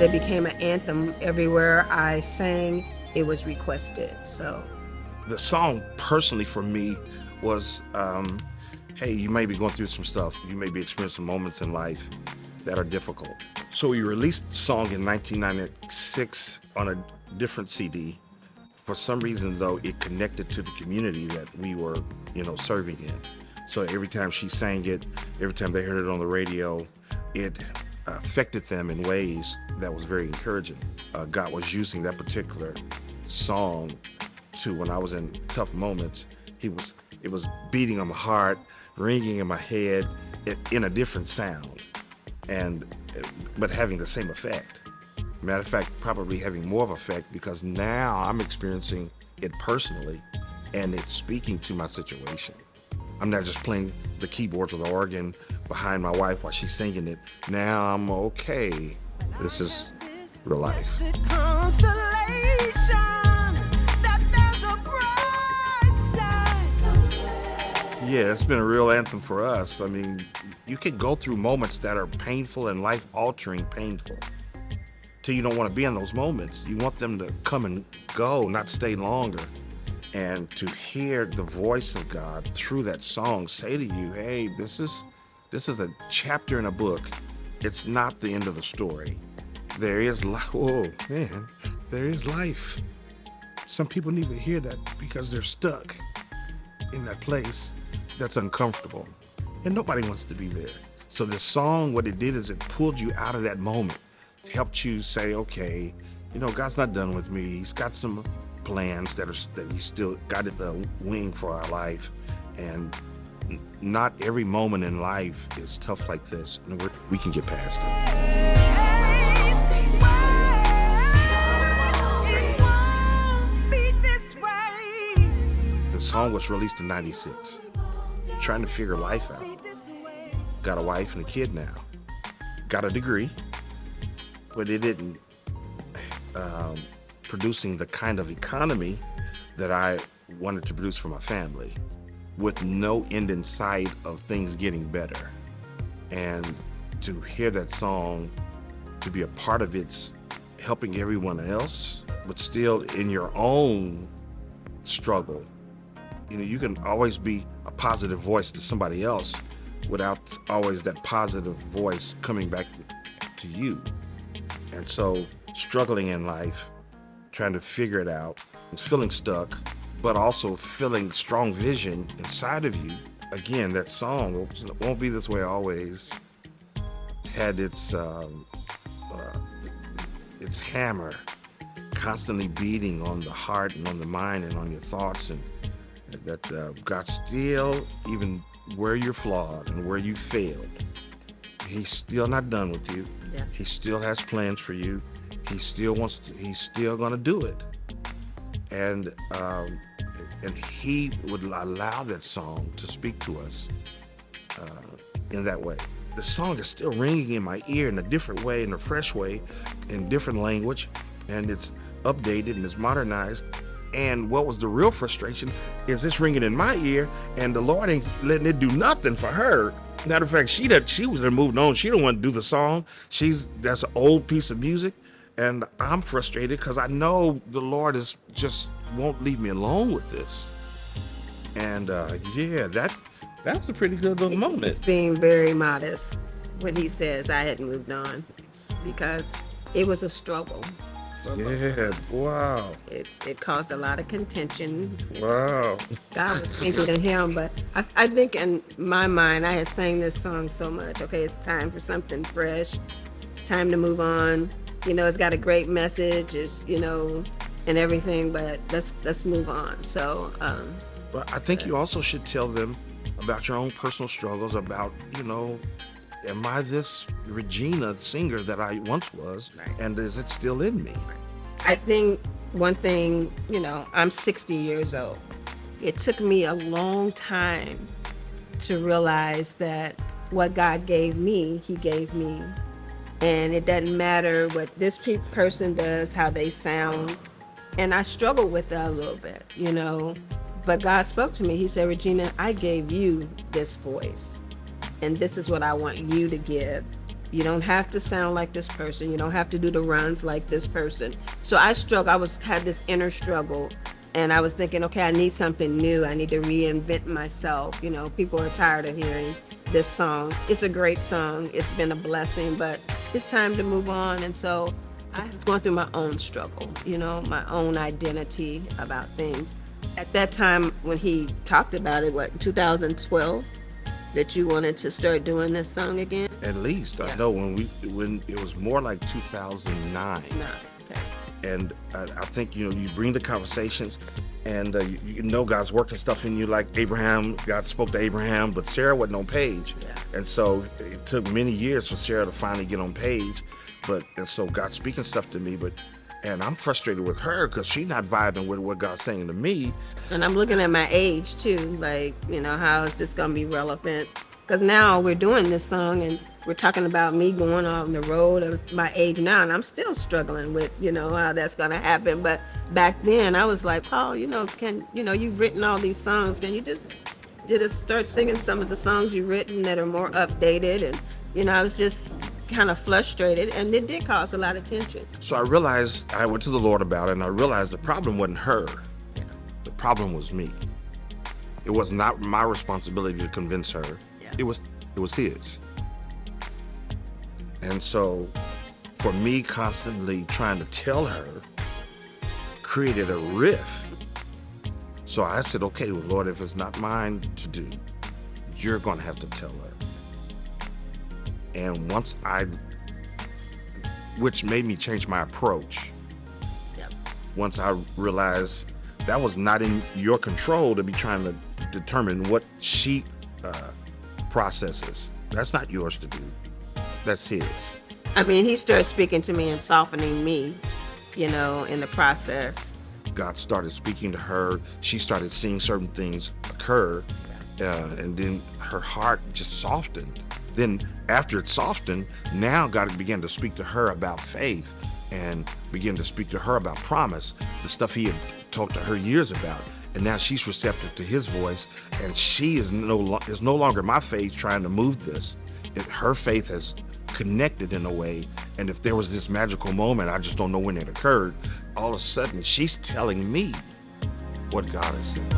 It became an anthem everywhere I sang. It was requested. So The song personally for me was, hey, you may be going through some stuff. You may be experiencing moments in life that are difficult. So we released the song in 1996 on a different CD. For some reason, though, it connected to the community that we were, serving in. So every time she sang it, every time they heard it on the radio, it affected them in ways that was very encouraging. God was using that particular song to, when I was in tough moments, it was beating on my heart, ringing in my head in a different sound, but having the same effect. Matter of fact, probably having more of effect because now I'm experiencing it personally and it's speaking to my situation. I'm not just playing the keyboards or the organ behind my wife while she's singing it. Now I'm okay. This is real life. Yeah, it's been a real anthem for us. I mean, you can go through moments that are painful and life-altering painful till you don't want to be in those moments. You want them to come and go, not stay longer. And to hear the voice of God through that song say to you, hey, this is a chapter in a book. It's not the end of the story. There is life. Oh, man, there is life. Some people need to hear that because they're stuck in that place that's uncomfortable. And nobody wants to be there. So this song, what it did is it pulled you out of that moment, helped you say, okay, God's not done with me. He's got some plans that he's still got in the wing for our life. And not every moment in life is tough like this. And we can get past it. The song was released in '96. Trying to figure life out. Got a wife and a kid now. Got a degree, but it didn't producing the kind of economy that I wanted to produce for my family, with no end in sight of things getting better. And to hear that song, to be a part of it's helping everyone else, but still in your own struggle. You can always be a positive voice to somebody else without always that positive voice coming back to you. And so struggling in life, trying to figure it out, feeling stuck, but also feeling strong vision inside of you. Again, that song, Won't Be This Way Always, had its hammer constantly beating on the heart and on the mind and on your thoughts, and that God still, even where you're flawed and where you failed, he's still not done with you. Yeah. He still has plans for you. He's still gonna do it. And he would allow that song to speak to us in that way. The song is still ringing in my ear in a different way, in a fresh way, in different language, and it's updated and it's modernized. And what was the real frustration is it's ringing in my ear and the Lord ain't letting it do nothing for her. Matter of fact, she was moved on. She don't want to do the song. That's an old piece of music. And I'm frustrated because I know the Lord won't leave me alone with this. And that's a pretty good little moment. He's being very modest when he says I hadn't moved on, because it was a struggle. Yeah, wow. It caused a lot of contention. Wow. God was speaking to him, but I think in my mind, I had sang this song so much. Okay, it's time for something fresh. It's time to move on. It's got a great message, and everything, but let's move on. So, But I think you also should tell them about your own personal struggles, about, am I this Regina singer that I once was? Right. And is it still in me? I think one thing, I'm 60 years old. It took me a long time to realize that what God gave me, he gave me. And it doesn't matter what this person does, how they sound. And I struggled with that a little bit, But God spoke to me. He said, Regina, I gave you this voice. And this is what I want you to give. You don't have to sound like this person. You don't have to do the runs like this person. So I struggled. Had this inner struggle, and I was thinking, okay, I need something new. I need to reinvent myself. You know, people are tired of hearing this song. It's a great song. It's been a blessing, but it's time to move on. And so I was going through my own struggle, you know, my own identity about things. At that time, when he talked about it, what, 2012, that you wanted to start doing this song again? At least I know when it was more like 2009. No. Okay. And I think, you know, you bring the conversations, and you know God's working stuff in you, like Abraham. God spoke to Abraham, but Sarah wasn't on page. Yeah. And so it took many years for Sarah to finally get on page. And so God's speaking stuff to me, and I'm frustrated with her because she's not vibing with what God's saying to me. And I'm looking at my age too, like, you know, how is this gonna be relevant? Because now we're doing this song and we're talking about me going on the road at my age now, and I'm still struggling with, you know, how that's gonna happen. But back then I was like, Paul, you know, you've written all these songs, can you just start singing some of the songs you've written that are more updated? And, you know, I was just kind of frustrated, and it did cause a lot of tension. So I realized, I went to the Lord about it, and I realized the problem wasn't her. Yeah. The problem was me. It was not my responsibility to convince her. Yeah. It was his. And so for me constantly trying to tell her created a rift. So I said, okay, well, Lord, if it's not mine to do, you're going to have to tell her. And which made me change my approach. Yep. Once I realized that was not in your control to be trying to determine what she processes. That's not yours to do. That's his. I mean, he started speaking to me and softening me, you know, in the process. God started speaking to her. She started seeing certain things occur, and then her heart just softened. Then after it softened, now God began to speak to her about faith and began to speak to her about promise, the stuff he had talked to her years about. And now she's receptive to his voice, and she is no longer my faith trying to move this. Her faith has connected in a way, and if there was this magical moment, I just don't know when it occurred, all of a sudden she's telling me what God has said.